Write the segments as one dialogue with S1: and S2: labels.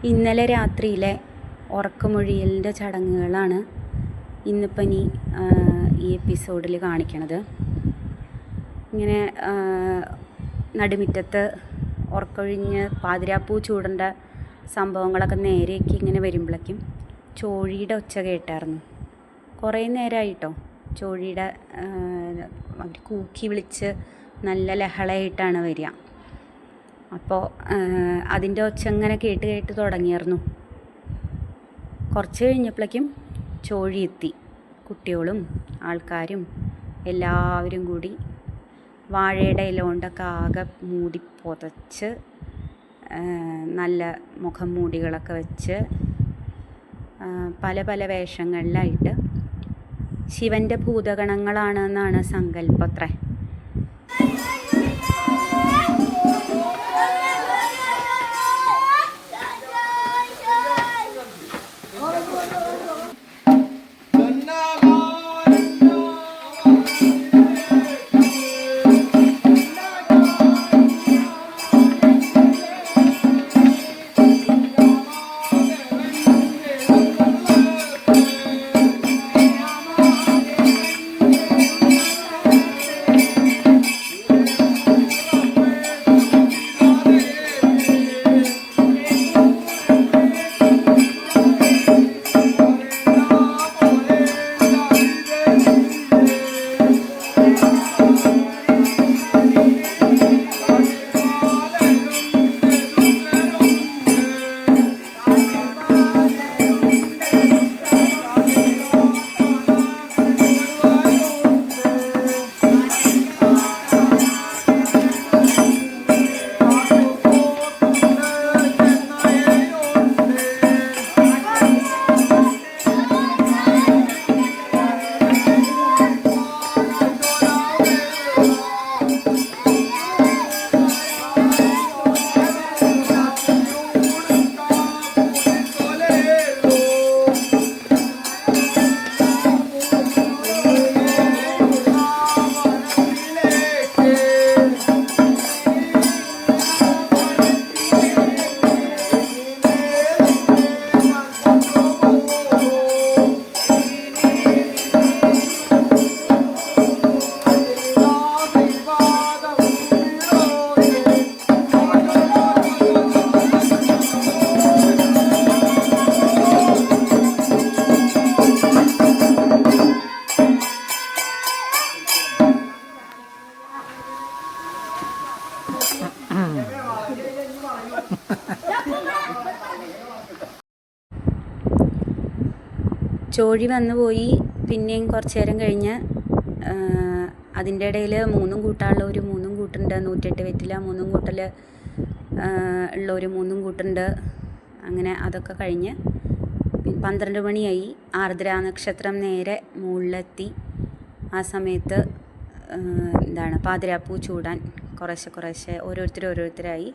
S1: ഇന്നലെ രാത്രിയിലെ ഉറക്കമൊഴിയലിൻ്റെ ചടങ്ങുകളാണ് ഇന്നിപ്പം ഈ എപ്പിസോഡിൽ കാണിക്കണത്. ഇങ്ങനെ നടുമുറ്റത്ത് ഉറക്കമൊഴിഞ്ഞ് പാതിരാപ്പൂ ചൂടേണ്ട സംഭവങ്ങളൊക്കെ നേരെയൊക്കെ ഇങ്ങനെ വരുമ്പോഴേക്കും ചോഴിയുടെ ഒച്ച കേട്ടായിരുന്നു. കുറേ നേരമായിട്ടോ ചോഴിയുടെ അവർ കൂക്കി വിളിച്ച് നല്ല ലഹളയായിട്ടാണ് വരിക. അപ്പോൾ അതിൻ്റെ ഒച്ച ഇങ്ങനെ കേട്ട് തുടങ്ങിയായിരുന്നു. കുറച്ച് കഴിഞ്ഞപ്പോഴേക്കും ചോഴി എത്തി. കുട്ടികളും ആൾക്കാരും എല്ലാവരും കൂടി വാഴയുടെ ഇല കൊണ്ടൊക്കെ ആകെ മൂടി പുതച്ച് നല്ല മുഖം മൂടികളൊക്കെ വെച്ച് പല പല വേഷങ്ങളിലായിട്ട് ശിവൻ്റെ ഭൂതഗണങ്ങളാണെന്നാണ് സങ്കല്പത്രേ. ചോഴി വന്നു പോയി. പിന്നെയും കുറച്ച് നേരം കഴിഞ്ഞ് അതിൻ്റെ ഇടയിൽ മൂന്നും കൂട്ടാനുള്ള മൂന്നും കൂട്ടുണ്ട്. 108 വെറ്റില മൂന്നും കൂട്ടൽ ഉള്ള മൂന്നും കൂട്ടുണ്ട്. അങ്ങനെ അതൊക്കെ കഴിഞ്ഞ് 12 മണിയായി. ആർദ്ര നക്ഷത്രം നേരെ മുകളിലെത്തി. ആ സമയത്ത് പാതിരാപ്പൂ ചൂടാൻ കുറേശ്ശെ ഓരോരുത്തരായി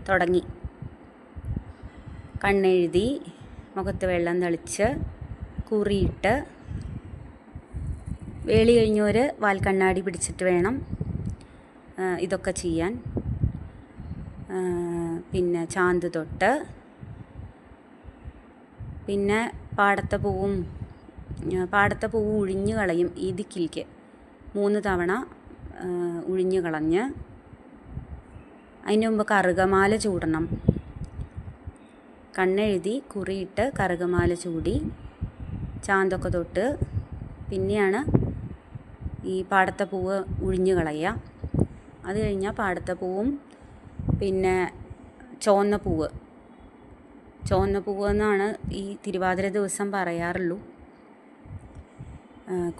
S1: തുടങ്ങി. കണ്ണെഴുതി മുഖത്ത് വെള്ളം തളിച്ച് കുറിയിട്ട് വേളി കഴിഞ്ഞവർ വാൽക്കണ്ണാടി പിടിച്ചിട്ട് വേണം ഇതൊക്കെ ചെയ്യാൻ. പിന്നെ ചാന്ത് തൊട്ട് പിന്നെ പാടത്തെ പൂവ് ഉഴിഞ്ഞു കളയും. ഈ ദിക്കിലേക്ക് 3 തവണ ഉഴിഞ്ഞു കളഞ്ഞ് അതിന് മുമ്പ് കറുകമാല ചൂടണം. കണ്ണെഴുതി കുറിയിട്ട് കറുകമാല ചൂടി ചാന്തൊക്കെ തൊട്ട് പിന്നെയാണ് ഈ പാടത്തെ പൂവ് ഉഴിഞ്ഞു കളയുക. അത് കഴിഞ്ഞാൽ പാടത്തെ പൂവും പിന്നെ ചുവന്ന പൂവ് എന്നാണ് ഈ തിരുവാതിര ദിവസം പറയാറുള്ളൂ.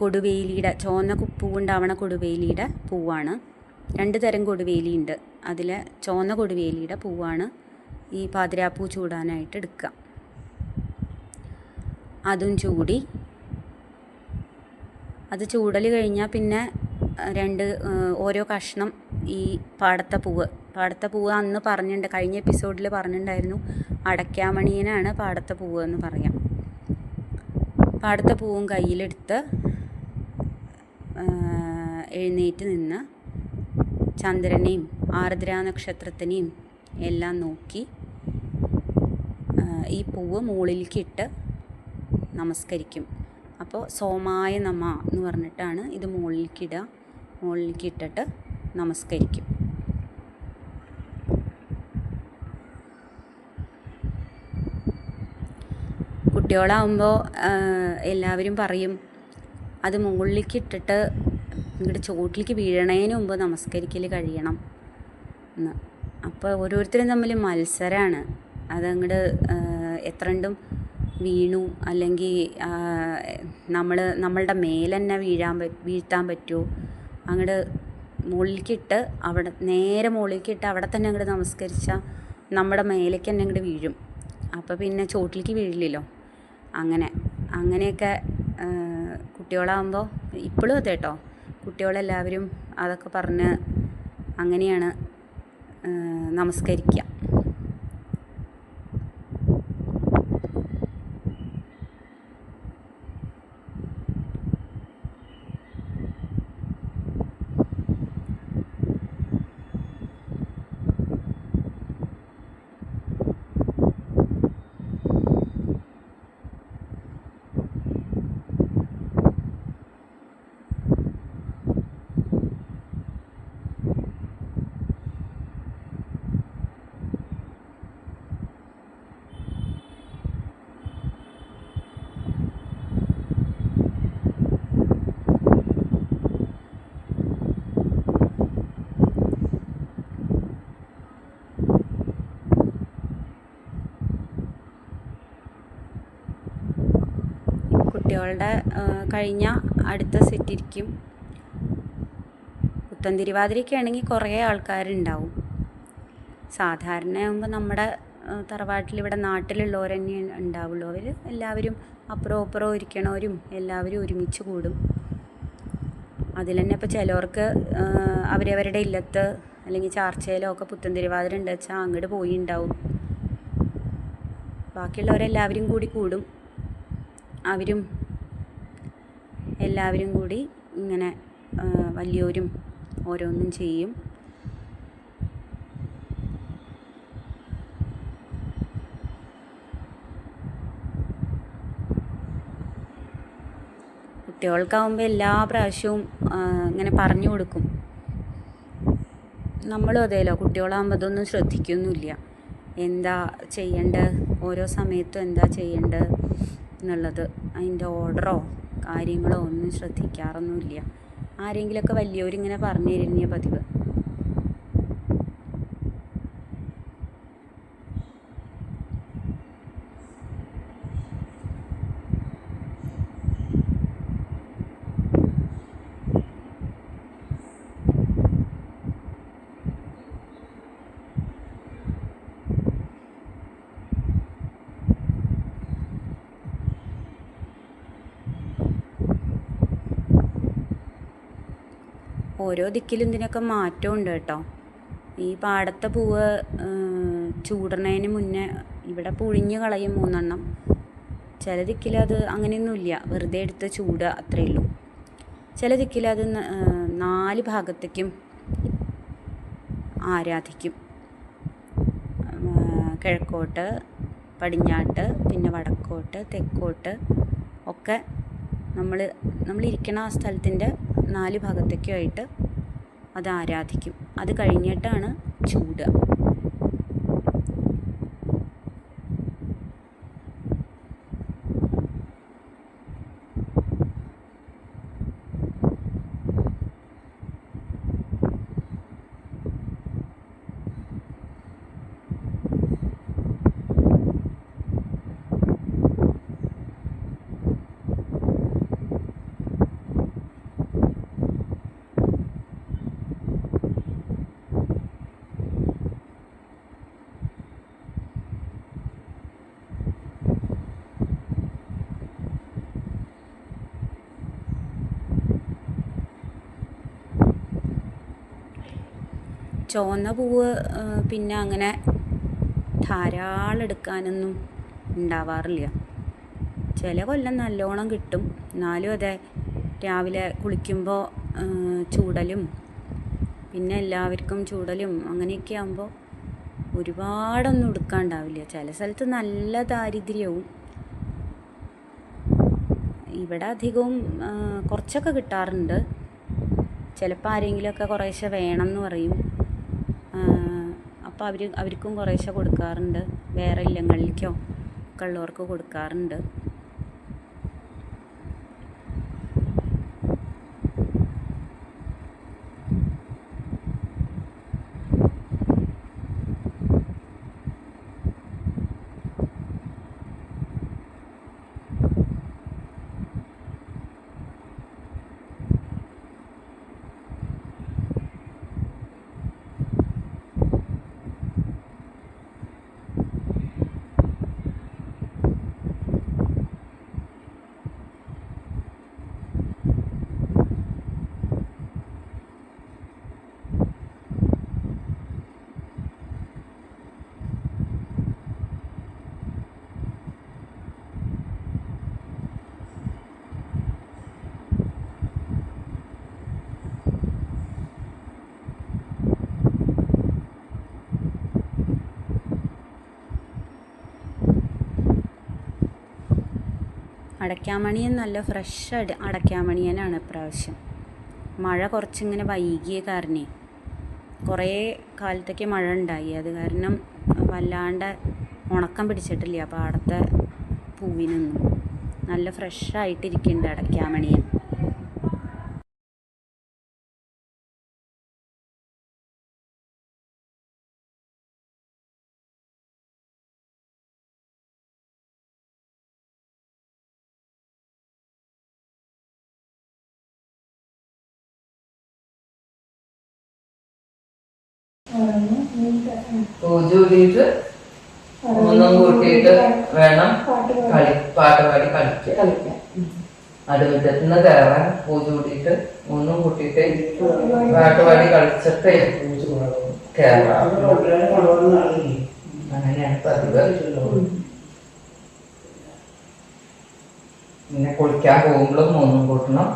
S1: കൊടുവേലിയുടെ ചുവന്ന പൂവുണ്ടാവണ കൊടുവേലിയുടെ പൂവാണ്. 2 തരം കൊടുവേലി ഉണ്ട്. അതിൽ ചുവന്ന കൊടുവേലിയുടെ പൂവാണ് ഈ പാതിരാപ്പൂ ചൂടാനായിട്ട് എടുക്കുക. അതും ചൂടി അത് ചൂടൽ കഴിഞ്ഞാൽ പിന്നെ ഓരോ കഷ്ണം ഈ പാടത്തെ പൂവ് അന്ന് പറഞ്ഞിട്ടുണ്ട്. കഴിഞ്ഞ എപ്പിസോഡിൽ പറഞ്ഞിട്ടുണ്ടായിരുന്നു അടയ്ക്കാമണിയനാണ് പാടത്തെ പൂവ് എന്ന് പറയാം. പാടത്തെ പൂവും കയ്യിലെടുത്ത് എഴുന്നേറ്റ് നിന്ന് ചന്ദ്രനെയും ആർദ്ര നക്ഷത്രത്തിനെയും എല്ലാം നോക്കി ഈ പൂവ് മുകളിലേക്കിട്ട് നമസ്കരിക്കും. അപ്പോൾ സോമായ നമ എന്ന് പറഞ്ഞിട്ടാണ് ഇത് മുകളിലേക്കിടുക. മുകളിലേക്കിട്ടിട്ട് നമസ്കരിക്കും. കുട്ടികളാവുമ്പോൾ എല്ലാവരും പറയും അത് മുകളിലേക്കിട്ടിട്ട് ഇങ്ങോട്ട് ചോട്ടിലേക്ക് വീഴണതിന് മുമ്പ് നമസ്കരിക്കൽ കഴിയണം എന്ന്. അപ്പോൾ ഓരോരുത്തരും തമ്മിൽ മത്സരമാണ്. അതങ്ങോട്ട് എത്രണ്ടും വീണു അല്ലെങ്കിൽ നമ്മളുടെ മേലെന്നെ വീഴ്ത്താൻ പറ്റുമോ, അങ്ങോട്ട് മുകളിലേക്കിട്ട് അവിടെ നേരെ മുകളിലേക്കിട്ട് അവിടെ തന്നെ അങ്ങോട്ട് നമസ്കരിച്ചാൽ നമ്മുടെ മേലേക്ക് തന്നെ അങ്ങോട്ട് വീഴും. അപ്പോൾ പിന്നെ ചോട്ടിലേക്ക് വീഴില്ലല്ലോ. അങ്ങനെയൊക്കെ കുട്ടികളാകുമ്പോൾ ഇപ്പോഴും അതെ കേട്ടോ, കുട്ടികളെല്ലാവരും അതൊക്കെ പറഞ്ഞ് അങ്ങനെയാണ് നമസ്കരിക്കുക. കുട്ടികളുടെ കഴിഞ്ഞ അടുത്ത സെറ്റിരിക്കും. പുത്തൻ തിരുവാതിരയ്ക്ക് ആണെങ്കിൽ കുറേ ആൾക്കാരുണ്ടാവും. സാധാരണയാകുമ്പോൾ നമ്മുടെ തറവാട്ടിലിവിടെ നാട്ടിലുള്ളവർ തന്നെ ഉണ്ടാവുള്ളൂ. അവർ എല്ലാവരും അപ്പുറവും ഇരിക്കണവരും എല്ലാവരും ഒരുമിച്ച് കൂടും. അതിൽ തന്നെ ഇപ്പോൾ ചിലവർക്ക് അവരവരുടെ ഇല്ലത്ത് അല്ലെങ്കിൽ ചാർച്ചയിലോ ഒക്കെ പുത്തൻ തിരുവാതിര ഉണ്ട് വെച്ചാൽ അങ്ങോട്ട് പോയി ഉണ്ടാവും. ബാക്കിയുള്ളവരെല്ലാവരും കൂടി കൂടും. അവരും എല്ലാവരും കൂടി ഇങ്ങനെ വലിയവരും ഓരോന്നും ചെയ്യും. കുട്ടികൾക്കാവുമ്പോൾ എല്ലാ പ്രാവശ്യവും ഇങ്ങനെ പറഞ്ഞു കൊടുക്കും. നമ്മളും അതേലോ, കുട്ടികളാകുമ്പോൾ അതൊന്നും ശ്രദ്ധിക്കൊന്നുമില്ല. എന്താ ചെയ്യേണ്ടത്, ഓരോ സമയത്തും എന്താ ചെയ്യേണ്ടത് എന്നുള്ളത് അതിൻ്റെ ഓർഡറോ കാര്യങ്ങളോ ഒന്നും ശ്രദ്ധിക്കാറൊന്നുമില്ല. ആരെങ്കിലുമൊക്കെ വലിയവരിങ്ങനെ പറഞ്ഞു തരുന്ന പതിവ്. ഓരോ ദിക്കിലും ഇതിനൊക്കെ മാറ്റമുണ്ട് കേട്ടോ. ഈ പാടത്തെ പൂവ് ചൂടണതിന് മുന്നേ ഇവിടെ പുഴിഞ്ഞ് കളയും 3 എണ്ണം. ചില ദിക്കിലത് അങ്ങനെയൊന്നുമില്ല, വെറുതെ എടുത്ത് ചൂടുക അത്രയേ ഉള്ളൂ. ചില ദിക്കിലത് 4 ഭാഗത്തേക്കും ആരാധിക്കും. കിഴക്കോട്ട്, പടിഞ്ഞാട്ട്, പിന്നെ വടക്കോട്ട്, തെക്കോട്ട് ഒക്കെ നമ്മളിരിക്കണ ആ സ്ഥലത്തിൻ്റെ 4 ഭാഗത്തേക്കുമായിട്ട് അത് ആരാധിക്കും. അത് കഴിഞ്ഞിട്ടാണ് ചൂടുക. ചുവന്ന പൂവ് പിന്നെ അങ്ങനെ ധാരാളം എടുക്കാനൊന്നും ഉണ്ടാവാറില്ല. ചില കൊല്ലം നല്ലോണം കിട്ടും. എന്നാലും അതെ, രാവിലെ കുളിക്കുമ്പോൾ ചൂടലും പിന്നെ എല്ലാവർക്കും ചൂടലും അങ്ങനെയൊക്കെ ആകുമ്പോൾ ഒരുപാടൊന്നും എടുക്കാണ്ടാവില്ല. ചില സ്ഥലത്ത് നല്ല ദാരിദ്ര്യവും. ഇവിടെ അധികവും കുറച്ചൊക്കെ കിട്ടാറുണ്ട്. ചിലപ്പോൾ ആരെങ്കിലുമൊക്കെ കുറേശ്ശെ വേണമെന്ന് പറയും. അപ്പോൾ അവർക്കും കുറേശ്ശെ കൊടുക്കാറുണ്ട്. വേറെ ഇല്ലങ്ങളിലേക്കോ ഒക്കെ ഉള്ളവർക്ക് കൊടുക്കാറുണ്ട്. അടയ്ക്കാമണിയൻ നല്ല ഫ്രഷ് അടയ്ക്കാമണിയനാണ് ഇപ്രാവശ്യം. മഴ കുറച്ചിങ്ങനെ വൈകിയ കാരണേ കുറേ കാലത്തേക്ക് മഴ ഉണ്ടായി. അത് കാരണം വല്ലാണ്ട് ഉണക്കം പിടിച്ചിട്ടില്ല പാടത്തെ പൂവിനൊന്നും. നല്ല ഫ്രഷായിട്ടിരിക്കുന്നുണ്ട് അടയ്ക്കാമണിയൻ.
S2: പൂജ കൂടിയിട്ട് ഒന്നും കൂട്ടിയിട്ട് വേണം പാട്ട് പാടി കളിക്കാൻ. അടുമുറ്റത്തുനിന്ന് കയറാൻ പൂജ കൂട്ടിയിട്ട് ഒന്നും കൂട്ടിയിട്ട് പാട്ട് പാടി കളിച്ചിട്ട് കയറാം. അങ്ങനെയാണ് പതിവ്. പിന്നെ കുളിക്കാൻ പോകുമ്പോഴും ഒന്നും കൂട്ടണം.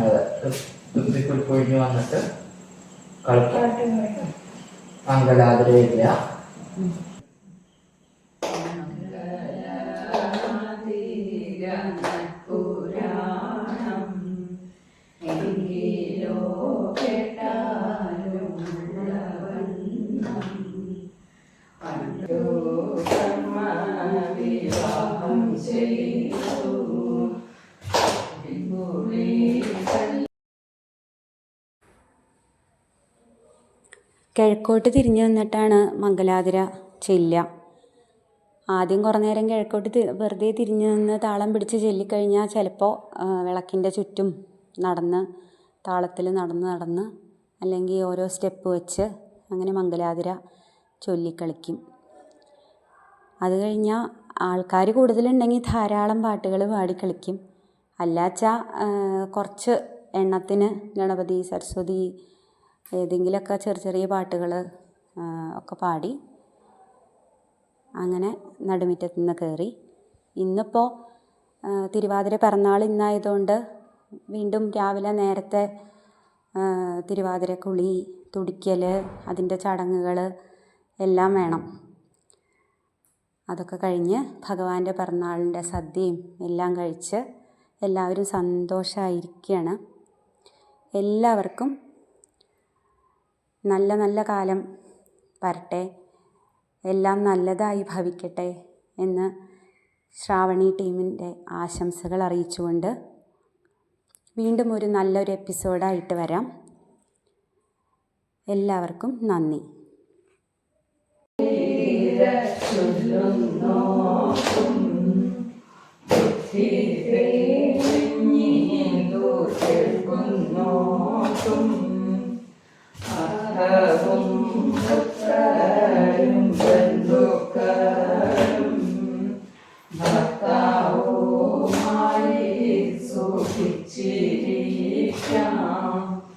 S3: അതെ,
S2: കുളിപ്പൊഴിഞ്ഞ് വന്നിട്ട് കളിക്കാം. മംഗലാതിരയില്ല.
S1: കിഴക്കോട്ട് തിരിഞ്ഞു നിന്നിട്ടാണ് മംഗലാതിര ചെല്ലുക. ആദ്യം കുറേ നേരം കിഴക്കോട്ട് വെറുതെ തിരിഞ്ഞു നിന്ന് താളം പിടിച്ച് ചൊല്ലിക്കഴിഞ്ഞാൽ ചിലപ്പോൾ വിളക്കിൻ്റെ ചുറ്റും നടന്ന് താളത്തിൽ നടന്ന് അല്ലെങ്കിൽ ഓരോ സ്റ്റെപ്പ് വെച്ച് അങ്ങനെ മംഗലാതിര ചൊല്ലിക്കളിക്കും. അത് കഴിഞ്ഞാൽ ആൾക്കാർ കൂടുതലുണ്ടെങ്കിൽ ധാരാളം പാട്ടുകൾ പാടിക്കളിക്കും. അല്ലാച്ചാൽ കുറച്ച് എണ്ണത്തിന് ഗണപതി, സരസ്വതി, ഏതെങ്കിലുമൊക്കെ ചെറിയ പാട്ടുകൾ ഒക്കെ പാടി അങ്ങനെ നടുമുറ്റത്ത് നിന്ന് കയറി. ഇന്നിപ്പോൾ തിരുവാതിര പിറന്നാൾ ഇന്നായതുകൊണ്ട് വീണ്ടും രാവിലെ നേരത്തെ തിരുവാതിര കുളി, തുടിക്കൽ, അതിൻ്റെ ചടങ്ങുകൾ എല്ലാം വേണം. അതൊക്കെ കഴിഞ്ഞ് ഭഗവാന്റെ പിറന്നാളിൻ്റെ സദ്യയും എല്ലാം കഴിച്ച് എല്ലാവരും സന്തോഷമായിരിക്കുകയാണ്. എല്ലാവർക്കും നല്ല നല്ല കാലം വരട്ടെ, എല്ലാം നല്ലതായി ഭവിക്കട്ടെ എന്ന് ശ്രാവണി ടീമിൻ്റെ ആശംസകൾ അറിയിച്ചുകൊണ്ട് വീണ്ടും ഒരു നല്ലൊരു എപ്പിസോഡായിട്ട് വരാം. എല്ലാവർക്കും നന്ദി.
S2: ചൊല്ലുന്നോർക്കും ബുദ്ധി